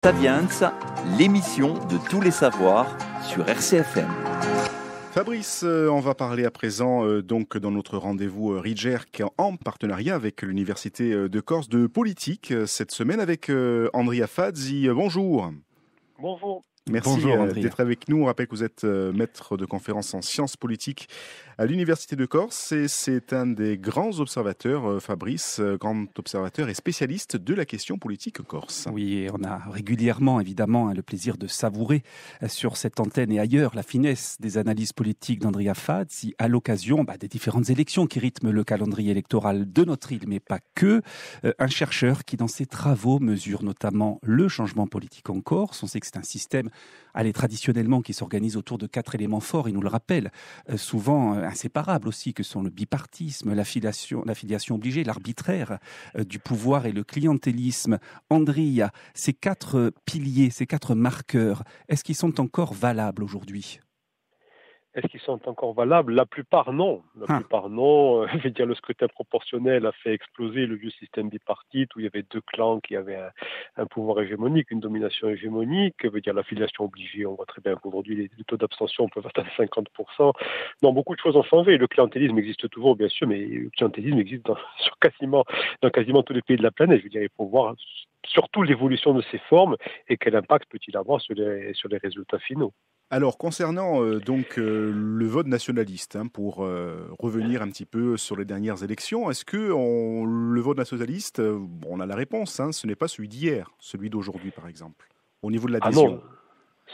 Sapiens, l'émission de tous les savoirs sur RCFM. Fabrice, on va parler à présent donc dans notre rendez-vous RIGERC en partenariat avec l'Université de Corse de politique cette semaine avec Andrea Fazzi. Bonjour. Bonjour. Merci Bonjour, d'être avec nous. On rappelle que vous êtes maître de conférences en sciences politiques à l'Université de Corse et c'est un des grands observateurs, Fabrice, grand observateur et spécialiste de la question politique corse. Oui, et on a régulièrement, évidemment, le plaisir de savourer sur cette antenne et ailleurs la finesse des analyses politiques d'Andrea Fazzi à l'occasion des différentes élections qui rythment le calendrier électoral de notre île, mais pas que. Un chercheur qui, dans ses travaux, mesure notamment le changement politique en Corse. On sait que c'est un système traditionnellement qui s'organise autour de 4 éléments forts, il nous le rappelle, souvent inséparables aussi, que sont le bipartisme, l'affiliation obligée, l'arbitraire du pouvoir et le clientélisme. Andrea, ces 4 piliers, ces 4 marqueurs, est-ce qu'ils sont encore valables aujourd'hui ? Est-ce qu'ils sont encore valables ? La plupart, non. Plupart, non. Je veux dire, le scrutin proportionnel a fait exploser le vieux système bipartite où il y avait 2 clans qui avaient un pouvoir hégémonique, une domination hégémonique. Je veux dire, l'affiliation obligée, on voit très bien qu'aujourd'hui, les taux d'abstention peuvent atteindre 50%. Non, beaucoup de choses ont changé. Le clientélisme existe toujours, bien sûr, mais le clientélisme existe dans quasiment tous les pays de la planète. Je veux dire, il faut voir surtout l'évolution de ces formes et quel impact peut-il avoir sur les résultats finaux. Alors, concernant le vote nationaliste, pour revenir un petit peu sur les dernières élections, est-ce que le vote nationaliste, on a la réponse, ce n'est pas celui d'hier, celui d'aujourd'hui par exemple, au niveau de l'adhésion? Ah non,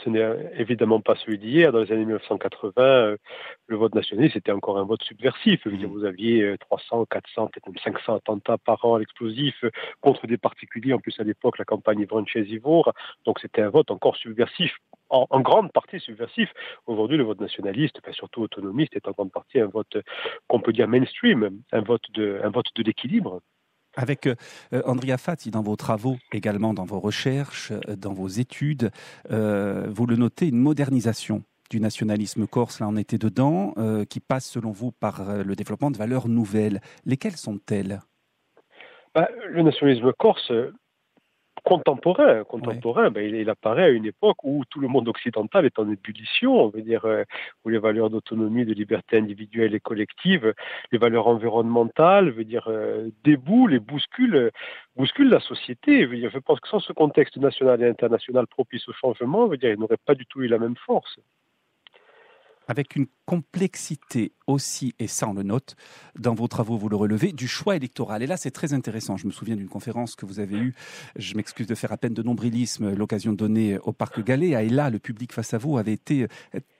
ce n'est évidemment pas celui d'hier. Dans les années 1980, le vote nationaliste était encore un vote subversif. Je veux dire, vous aviez 300, 400, peut-être même 500 attentats par an à l'explosif contre des particuliers. En plus, à l'époque, la campagne Yvonne-Chesivore. Donc, c'était un vote encore subversif, en grande partie subversif. Aujourd'hui, le vote nationaliste, surtout autonomiste, est en grande partie un vote qu'on peut dire mainstream, un vote de l'équilibre. Avec Andrea Fazzi, dans vos travaux, également dans vos recherches, dans vos études, vous le notez, une modernisation du nationalisme corse, là on était dedans, qui passe selon vous par le développement de valeurs nouvelles. Lesquelles sont-elles ? Le nationalisme corse contemporain, Ouais. Il apparaît à une époque où tout le monde occidental est en ébullition, on veut dire, où les valeurs d'autonomie, de liberté individuelle et collective, les valeurs environnementales, déboulent et bousculent la société. Je pense que sans ce contexte national et international propice au changement, il n'aurait pas du tout eu la même force. Avec une complexité aussi, et ça on le note, dans vos travaux vous le relevez, du choix électoral. Et là c'est très intéressant, je me souviens d'une conférence que vous avez eue, je m'excuse de faire à peine de nombrilisme, l'occasion donnée au Parc Galéa, et là le public face à vous avait été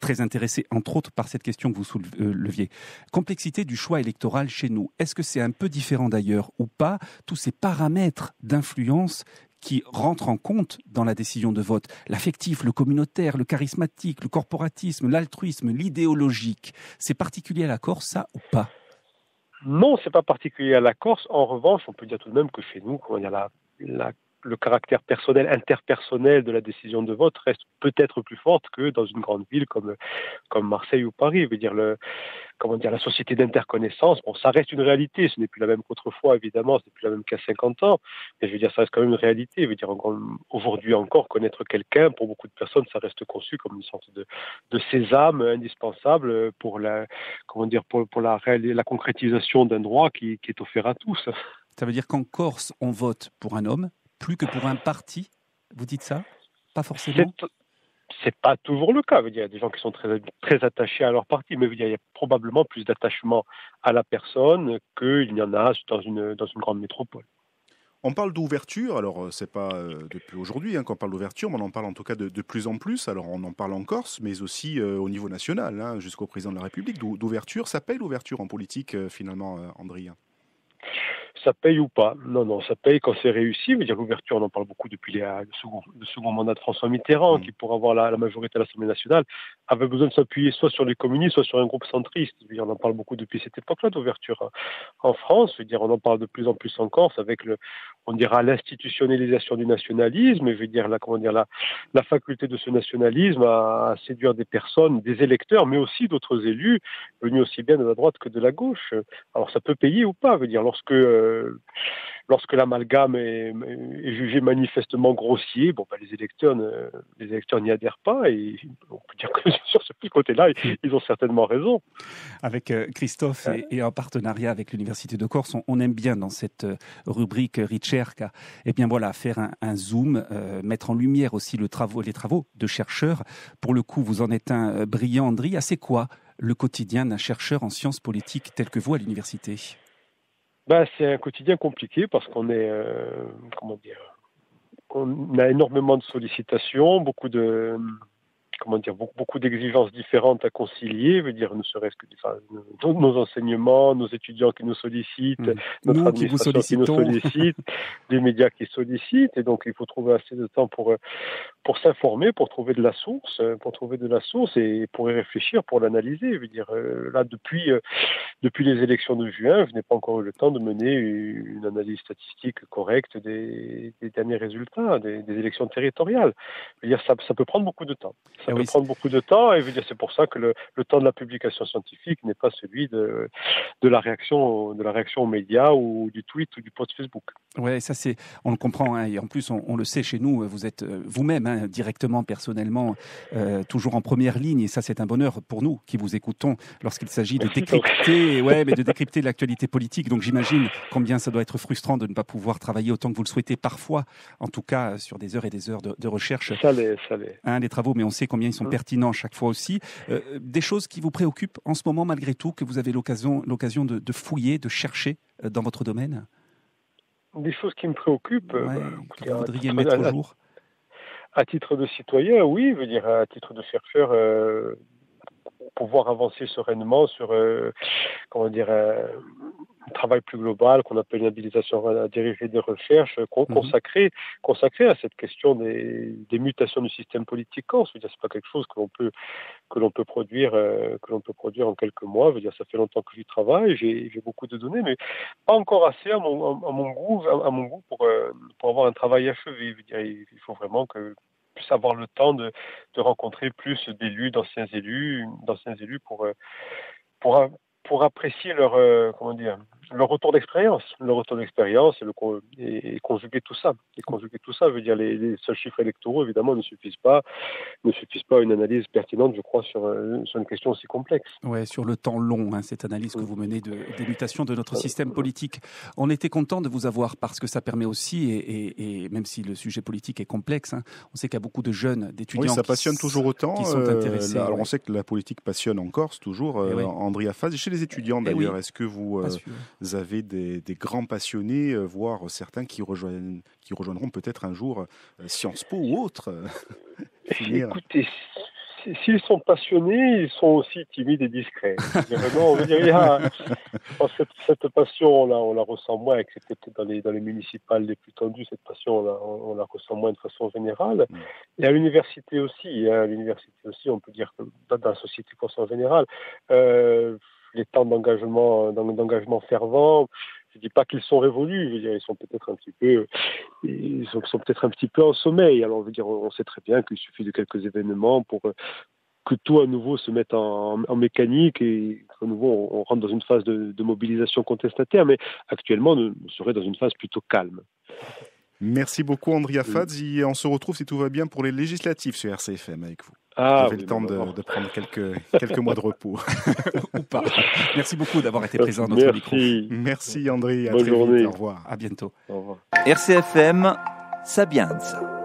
très intéressé, entre autres par cette question que vous souleviez. Complexité du choix électoral chez nous, est-ce que c'est un peu différent d'ailleurs ou pas, tous ces paramètres d'influence qui rentrent en compte dans la décision de vote, l'affectif, le communautaire, le charismatique, le corporatisme, l'altruisme, l'idéologique. C'est particulier à la Corse, ça, ou pas ? Non, c'est pas particulier à la Corse. En revanche, on peut dire tout de même que chez nous, le caractère personnel, interpersonnel de la décision de vote reste peut-être plus forte que dans une grande ville comme Marseille ou Paris. La société d'interconnaissance, ça reste une réalité. Ce n'est plus la même qu'autrefois, évidemment, ce n'est plus la même qu'à 50 ans. Mais ça reste quand même une réalité. Aujourd'hui encore, connaître quelqu'un, pour beaucoup de personnes, ça reste conçu comme une sorte de sésame indispensable pour la concrétisation d'un droit qui est offert à tous. Ça veut dire qu'en Corse, on vote pour un homme, plus que pour un parti. Vous dites ça ? Pas forcément ? C'est pas toujours le cas. Il y a des gens qui sont très, très attachés à leur parti, mais il y a probablement plus d'attachement à la personne qu'il y en a dans une grande métropole. On parle d'ouverture, alors c'est pas depuis aujourd'hui qu'on parle d'ouverture, mais on en parle en tout cas de plus en plus. Alors on en parle en Corse, mais aussi au niveau national, jusqu'au président de la République. D'ouverture, ça paye l'ouverture en politique finalement, Andrea? Ça paye ou pas? Non, ça paye quand c'est réussi. L'ouverture, on en parle beaucoup depuis le second mandat de François Mitterrand, qui, pour avoir la majorité à l'Assemblée nationale, avait besoin de s'appuyer soit sur les communistes, soit sur un groupe centriste. On en parle beaucoup depuis cette époque-là d'ouverture en France. On en parle de plus en plus en Corse avec l'institutionnalisation du nationalisme. La faculté de ce nationalisme à séduire des personnes, des électeurs, mais aussi d'autres élus, venus aussi bien de la droite que de la gauche. Alors ça peut payer ou pas. Lorsque lorsque l'amalgame est jugé manifestement grossier, les électeurs n'y adhèrent pas, et on peut dire que sur ce côté-là, ils ont certainement raison. Avec Christophe et en partenariat avec l'Université de Corse, on aime bien dans cette rubrique Ricerca, faire un zoom, mettre en lumière aussi les travaux de chercheurs. Pour le coup, vous en êtes un brillant, Andria. C'est quoi le quotidien d'un chercheur en sciences politiques tel que vous à l'université ? C'est un quotidien compliqué parce qu'on est, on a énormément de sollicitations, beaucoup d'exigences différentes à concilier, ne serait-ce que nos enseignements, nos étudiants qui nous sollicitent, notre administration qui nous sollicite, les médias qui sollicitent, et donc il faut trouver assez de temps pour s'informer, pour trouver de la source et pour y réfléchir, pour l'analyser. Là, depuis les élections de juin, je n'ai pas encore eu le temps de mener une analyse statistique correcte des derniers résultats des élections territoriales. Ça peut prendre beaucoup de temps. Ça peut prendre beaucoup de temps, et c'est pour ça que le temps de la publication scientifique n'est pas celui de la réaction aux médias ou du tweet ou du post Facebook. Ouais, ça on le comprend, et en plus on le sait chez nous, vous êtes vous-même directement, personnellement, toujours en première ligne, et ça c'est un bonheur pour nous qui vous écoutons lorsqu'il s'agit de décrypter l'actualité politique. Donc j'imagine combien ça doit être frustrant de ne pas pouvoir travailler autant que vous le souhaitez parfois, en tout cas sur des heures et des heures de recherche. Ça l'est. Des travaux, mais on sait combien ils sont pertinents chaque fois aussi. Des choses qui vous préoccupent en ce moment malgré tout, que vous avez l'occasion de fouiller, de chercher dans votre domaine ? Des choses qui me préoccupent, que vous voudriez mettre au jour. À titre de citoyen, oui, à titre de chercheur, pouvoir avancer sereinement sur un travail plus global qu'on appelle une habilitation à diriger des recherches consacrée à cette question des mutations du système politique corse. C'est pas quelque chose que l'on peut produire en quelques mois. Ça fait longtemps que j'y travaille, j'ai beaucoup de données, mais pas encore assez à mon goût pour avoir un travail achevé. Il faut vraiment que puisse avoir le temps de rencontrer plus d'élus, d'anciens élus pour apprécier leur retour d'expérience, et conjuguer tout ça. Les seuls chiffres électoraux, évidemment, ne suffisent pas à une analyse pertinente, je crois, sur une question aussi complexe. Ouais, sur le temps long, cette analyse que vous menez des mutations de notre système politique. On était content de vous avoir parce que ça permet aussi, et même si le sujet politique est complexe, on sait qu'il y a beaucoup de jeunes, d'étudiants ça passionne toujours autant, qui sont intéressés. On sait que la politique passionne en Corse toujours, Andria Faz, et chez les étudiants d'ailleurs. Est-ce que vous avez des grands passionnés, voire certains qui rejoindront peut-être un jour Sciences Po ou autre Écoutez, s'ils sont passionnés, ils sont aussi timides et discrets. Cette passion, on la ressent moins, excepté peut-être dans les municipales les plus tendues. Cette passion, on la ressent moins de façon générale. Et à l'université aussi, on peut dire que dans la société corse en général, les temps d'engagement fervent, je ne dis pas qu'ils sont révolus, ils sont peut-être un petit peu en sommeil. Alors, on sait très bien qu'il suffit de quelques événements pour que tout à nouveau se mette en mécanique et qu'à nouveau on rentre dans une phase de mobilisation contestataire, mais actuellement on serait dans une phase plutôt calme. Merci beaucoup Andria Faz, et on se retrouve si tout va bien pour les législatives sur RCFM avec vous. Vous avez le temps de prendre quelques mois de repos. Ou pas. Merci beaucoup d'avoir été présent à notre micro. Merci André, à Bonne très journée. vite, au revoir. À bientôt. Au revoir. RCFM, Sabianza.